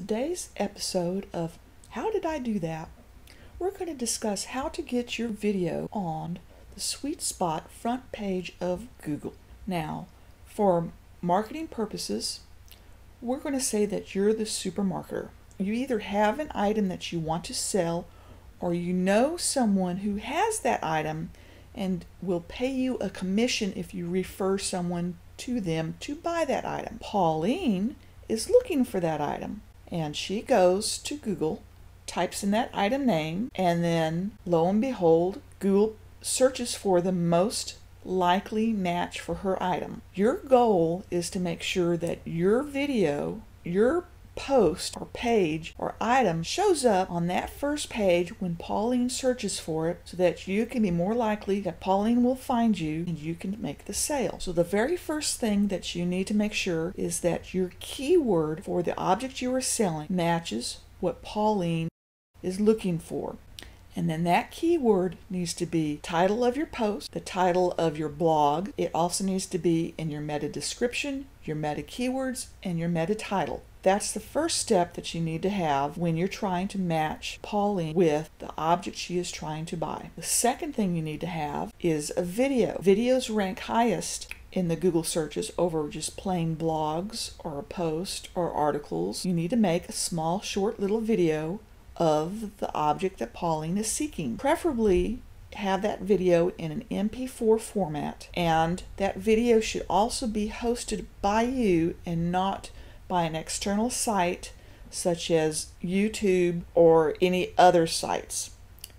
today's episode of How Did I Do That? We're going to discuss how to get your video on the sweet spot front page of Google. Now, for marketing purposes, we're going to say that you're the supermarketer. You either have an item that you want to sell, or you know someone who has that item and will pay you a commission if you refer someone to them to buy that item. Pauline is looking for that item, and she goes to Google, types in that item name, and then lo and behold, Google searches for the most likely match for her item. Your goal is to make sure that your video, your post or page or item shows up on that first page when Pauline searches for it, so that you can be more likely that Pauline will find you and you can make the sale. So the very first thing that you need to make sure is that your keyword for the object you are selling matches what Pauline is looking for. And then that keyword needs to be title of your post, the title of your blog. It also needs to be in your meta description, your meta keywords, and your meta title. That's the first step that you need to have when you're trying to match Pauline with the object she is trying to buy. The second thing you need to have is a video. Videos rank highest in the Google searches over just plain blogs or a post or articles. You need to make a small, short little video of the object that Pauline is seeking. Preferably have that video in an MP4 format, and that video should also be hosted by you and not by an external site such as YouTube or any other sites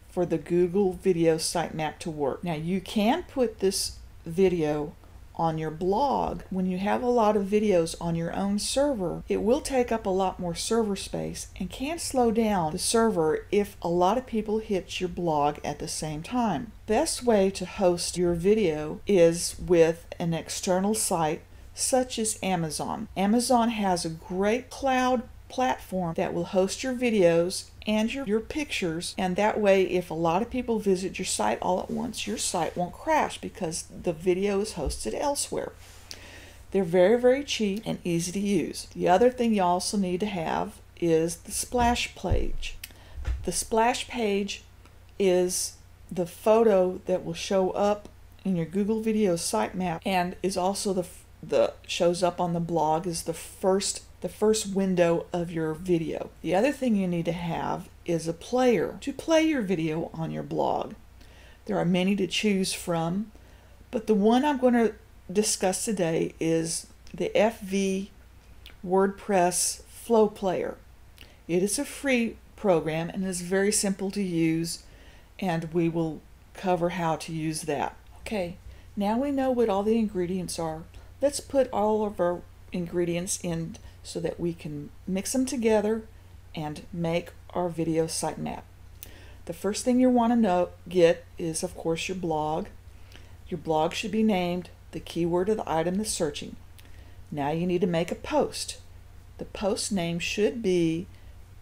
for the Google Video Sitemap to work. Now, you can put this video on your blog. When you have a lot of videos on your own server, it will take up a lot more server space and can slow down the server if a lot of people hit your blog at the same time. Best way to host your video is with an external site such as Amazon. Amazon has a great cloud platform that will host your videos and your pictures, and that way if a lot of people visit your site all at once, your site won't crash because the video is hosted elsewhere. They're very, very cheap and easy to use. The other thing you also need to have is the splash page. The splash page is the photo that will show up in your Google Video Sitemap and is also the shows up on the blog as the first window of your video. The other thing you need to have is a player to play your video on your blog. There are many to choose from, but the one I'm going to discuss today is the FV WordPress Flow Player. It is a free program and is very simple to use, and we will cover how to use that. Okay, now we know what all the ingredients are. Let's put all of our ingredients in so that we can mix them together and make our video sitemap. The first thing you want to get is, of course, your blog. Your blog should be named the keyword of the item that's searching. Now you need to make a post. The post name should be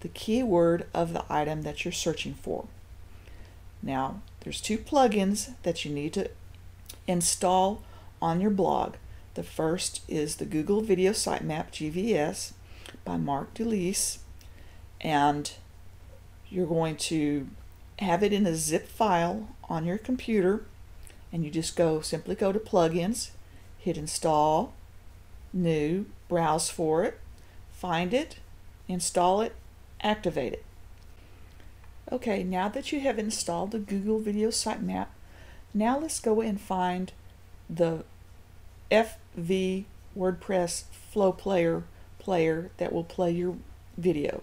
the keyword of the item that you're searching for. Now, there's two plugins that you need to install on your blog. The first is the Google Video Sitemap GVS by Mark DeLeese, and you're going to have it in a zip file on your computer, and you just simply go to plugins, hit install, new, browse for it, find it, install it, activate it. Okay, now that you have installed the Google Video Sitemap, now let's go and find the FV WordPress Flow Player that will play your video.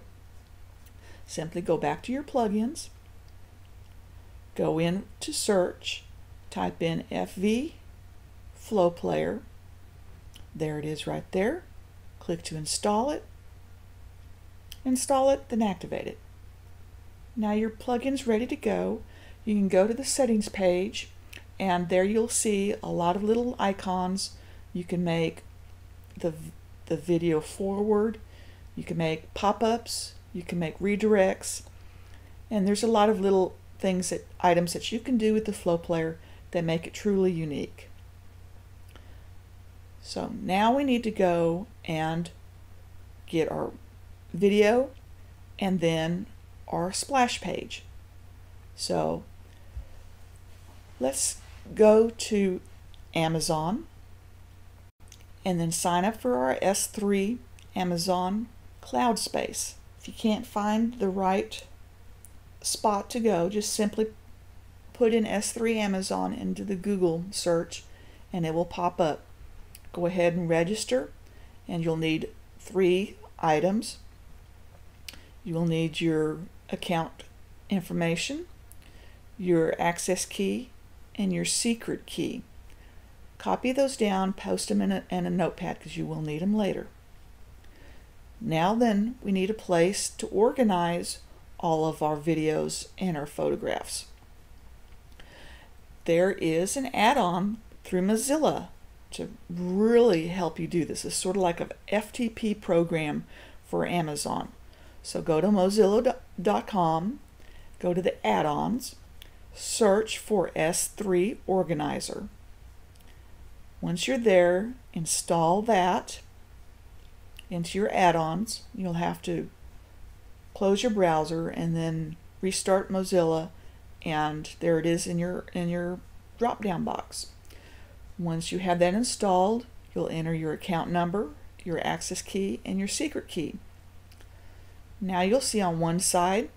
Simply go back to your plugins, go in to search, type in FV Flow Player. There it is right there. Click to install it, then activate it. Now your plugin's ready to go. You can go to the settings page, and there you'll see a lot of little icons. You can make the video forward, you can make pop-ups, you can make redirects, and there's a lot of little items that you can do with the Flow Player that make it truly unique. So now we need to go and get our video and then our splash page. So let's go to Amazon and then sign up for our S3 Amazon cloud space. If you can't find the right spot to go, just simply put in S3 Amazon into the Google search and it will pop up. Go ahead and register, and you'll need 3 items. You will need your account information, your access key, and your secret key. Copy those down, post them in a notepad because you will need them later. Now then, we need a place to organize all of our videos and our photographs. There is an add-on through Mozilla to really help you do this. It's sort of like an FTP program for Amazon. So go to mozilla.com, go to the add-ons, search for S3 Organizer. Once you're there, install that into your add-ons. You'll have to close your browser and then restart Mozilla, and there it is in your drop-down box. Once you have that installed, you'll enter your account number, your access key, and your secret key. Now you'll see on one side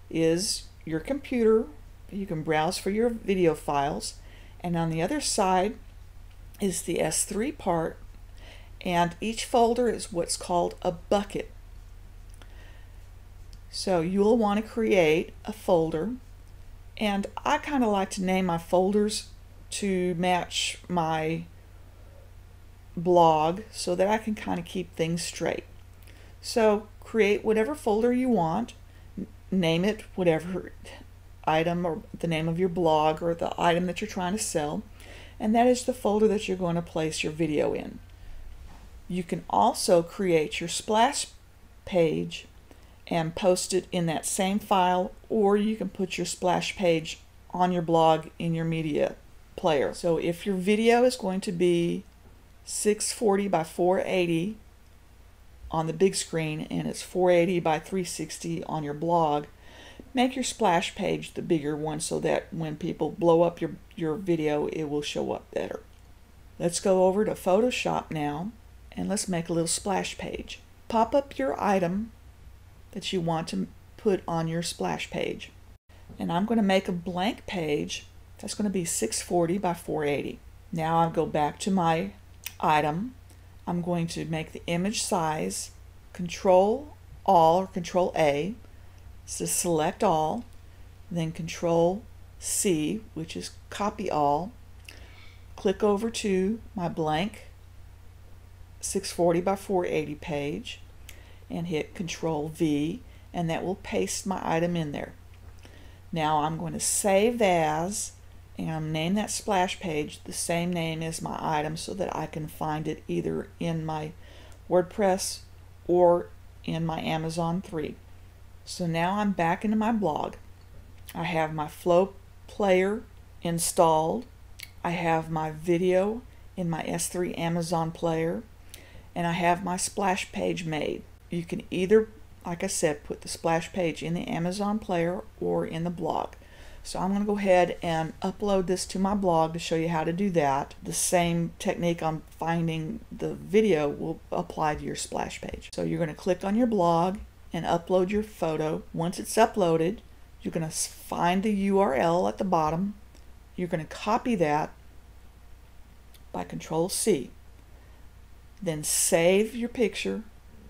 is your computer. You can browse for your video files, and on the other side is the S3 part, and each folder is what's called a bucket. So you'll want to create a folder, and I kind of like to name my folders to match my blog so that I can kind of keep things straight. So create whatever folder you want, name it whatever item or the name of your blog or the item that you're trying to sell, and that is the folder that you're going to place your video in. You can also create your splash page and post it in that same file, or you can put your splash page on your blog in your media player. So if your video is going to be 640 by 480 on the big screen and it's 480 by 360 on your blog, make your splash page the bigger one so that when people blow up your video, it will show up better. Let's go over to Photoshop now and let's make a little splash page. Pop up your item that you want to put on your splash page. And I'm going to make a blank page that's going to be 640 by 480. Now I'll go back to my item. I'm going to make the image size Control All or Control A, so select all, then Control C, which is copy all. Click over to my blank 640 by 480 page and hit Control V, and that will paste my item in there. Now I'm going to save as and name that splash page the same name as my item so that I can find it either in my WordPress or in my Amazon 3. So now I'm back into my blog. I have my Flow player installed. I have my video in my S3 Amazon player, and I have my splash page made. You can either, like I said, put the splash page in the Amazon player or in the blog. So I'm going to go ahead and upload this to my blog to show you how to do that. The same technique on finding the video will apply to your splash page. So you're going to click on your blog and upload your photo. Once it's uploaded, you're going to find the URL at the bottom. You're going to copy that by Control C. Then save your picture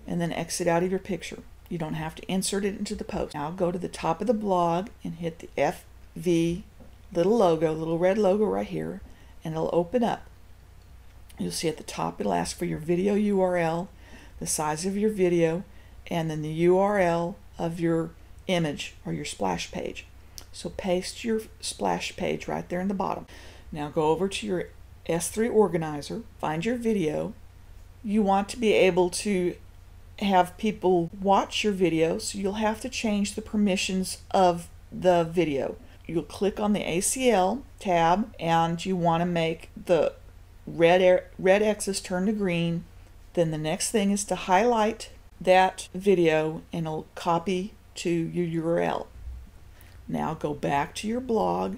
and then exit out of your picture. You don't have to insert it into the post. Now go to the top of the blog and hit the FV little logo, little red logo right here, and it'll open up. You'll see at the top it'll ask for your video URL, the size of your video, and then the URL of your image or your splash page. So paste your splash page right there in the bottom. Now go over to your S3 organizer, find your video. You want to be able to have people watch your video, so you'll have to change the permissions of the video. You'll click on the ACL tab and you want to make the red X's turn to green. Then the next thing is to highlight that video and it'll copy to your URL. Now go back to your blog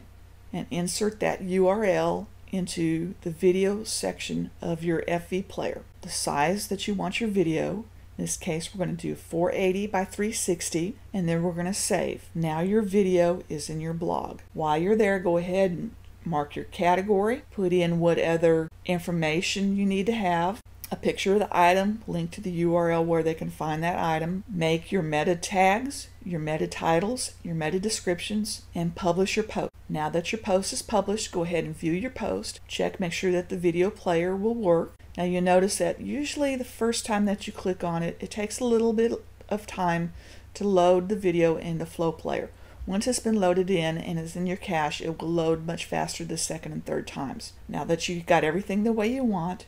and insert that URL into the video section of your FV player. The size that you want your video, in this case we're going to do 480 by 360, and then we're going to save. Now your video is in your blog. While you're there, go ahead and mark your category, put in what other information you need to have, a picture of the item, link to the URL where they can find that item, make your meta tags, your meta titles, your meta descriptions, and publish your post. Now that your post is published, go ahead and view your post. Check, make sure that the video player will work. Now you'll notice that usually the first time that you click on it, it takes a little bit of time to load the video in the Flow player. Once it's been loaded in and is in your cache, it will load much faster the second and third times. Now that you've got everything the way you want,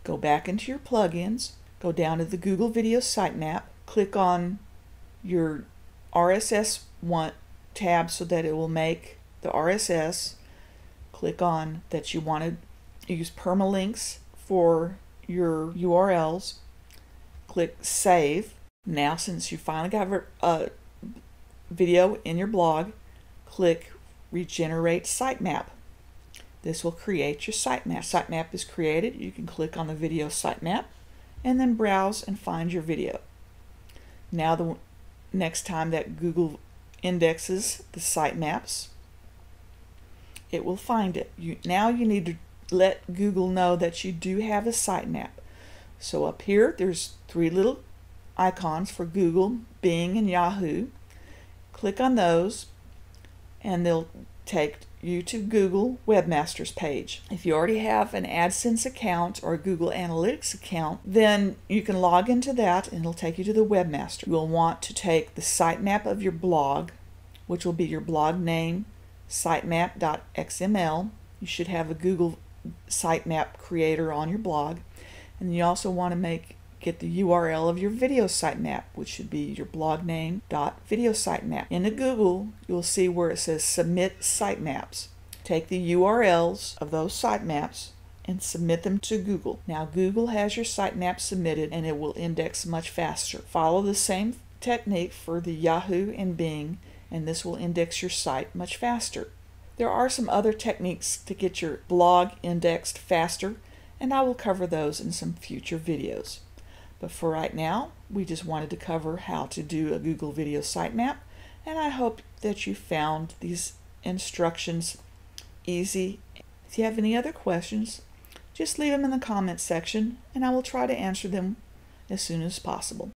go back into your plugins, go down to the Google Video Sitemap, click on your RSS tab so that it will make the RSS. Click on that you want to use permalinks for your URLs. Click Save. Now, since you finally got a video in your blog, click Regenerate Sitemap. This will create your sitemap. Sitemap is created. You can click on the video sitemap and then browse and find your video. Now the next time that Google indexes the sitemaps, it will find it. Now you need to let Google know that you do have a sitemap. So up here there's three little icons for Google, Bing, and Yahoo. Click on those and they'll take you to Google Webmaster's page. If you already have an AdSense account or a Google Analytics account, then you can log into that and it'll take you to the Webmaster. You'll want to take the sitemap of your blog, which will be your blog name, sitemap.xml. You should have a Google sitemap creator on your blog. And you also want to get the URL of your video sitemap, which should be your blog name .videositemap. In the Google, you'll see where it says Submit Sitemaps. Take the URLs of those sitemaps and submit them to Google. Now Google has your sitemap submitted and it will index much faster. Follow the same technique for the Yahoo and Bing and this will index your site much faster. There are some other techniques to get your blog indexed faster, and I will cover those in some future videos. But for right now, we just wanted to cover how to do a Google Video Sitemap, and I hope that you found these instructions easy. If you have any other questions, just leave them in the comments section, and I will try to answer them as soon as possible.